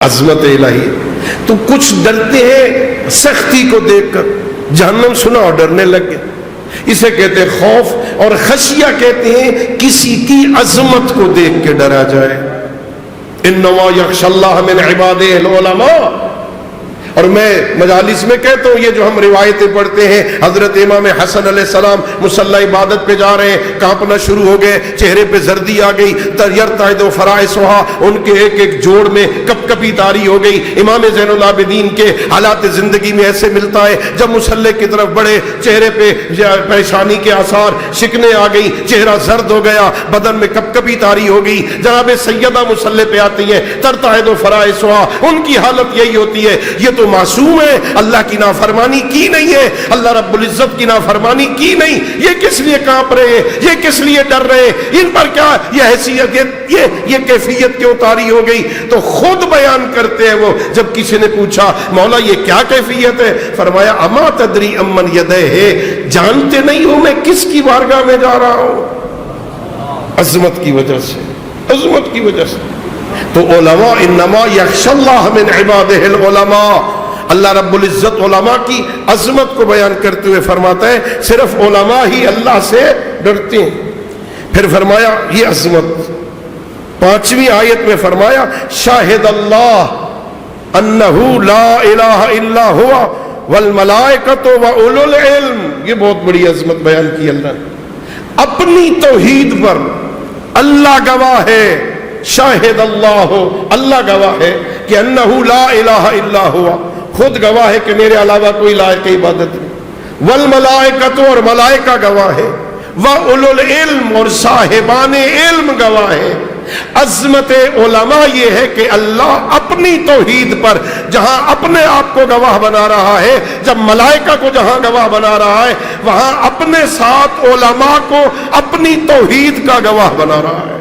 عظمت الہی. تو کچھ ڈرتے ہیں سختی کو دیکھ کر، جہنم سنا اور ڈرنے لگ گئے. اسے کہتے ہیں خوف، اور خشیہ کہتے ہیں کسی کی عظمت کو دیکھ کے ڈرا جائے. انما یخشی اللہ من عبادہ العلماء. اور میں مجالس میں کہتا ہوں، یہ جو ہم روایتیں پڑھتے ہیں، حضرت امام حسن علیہ السلام مصلی عبادت پہ جا رہے ہیں، کانپنا شروع ہو گئے، چہرے پہ زردی آ گئی، یرتعد فرائصھا، ان کے ایک ایک جوڑ میں کپ کپی طاری ہو گئی. امام زین العابدین کے حالات زندگی میں ایسے ملتا ہے، جب مصلی کی طرف بڑھے چہرے پہ پریشانی کے آثار، شکنیں آ گئی، چہرہ زرد ہو گیا، بدن میں کپ کپی طاری ہو گئی. جناب سیدہ مصلی پہ آتی ہیں، ترتعد فرائصھا، ان کی حالت یہی ہوتی ہے. یہ تو معصوم ہے، اللہ کی نافرمانی کی نہیں ہے، اللہ رب العزت کی نافرمانی کی نہیں، یہ کس لیے کانپ رہے ہیں، یہ کس لیے ڈر رہے ہیں، ان پر کیا یہ حیثیت، یہ کیفیت کیوں طاری ہو گئی؟ تو خود بیان کرتے ہیں وہ. جب کسی نے پوچھا مولا یہ کیا کیفیت ہے، فرمایا اما تدری امن یدہ ہے، جانتے نہیں ہو میں کس کی بارگاہ میں جا رہا ہوں؟ عظمت کی وجہ سے، عظمت کی وجہ سے. تو علماء انما یخشی اللہ من عبادہ العلماء. اللہ رب العزت علماء کی عظمت کو بیان کرتے ہوئے فرماتا ہے صرف علماء ہی اللہ سے ڈرتے ہیں. پھر فرمایا یہ عظمت 5ویں آیت میں فرمایا شاہد اللہ انہ لا الہ الا ہوا والملائکۃ واولو العلم. یہ بہت بڑی عظمت بیان کی اللہ نے. اپنی توحید پر اللہ گواہ ہے، شاہد اللہ، اللہ گواہ ہے کہ انہ لا الہ الا ہوا، خود گواہ ہے کہ میرے علاوہ کوئی لائق عبادت نہیں. والملائکۃ، اور ملائکہ گواہ ہے، واولو العلم، اور صاحبان علم گواہ ہے. عظمت علماء یہ ہے کہ اللہ اپنی توحید پر جہاں اپنے آپ کو گواہ بنا رہا ہے، جب ملائکہ کو جہاں گواہ بنا رہا ہے، وہاں اپنے ساتھ علماء کو اپنی توحید کا گواہ بنا رہا ہے.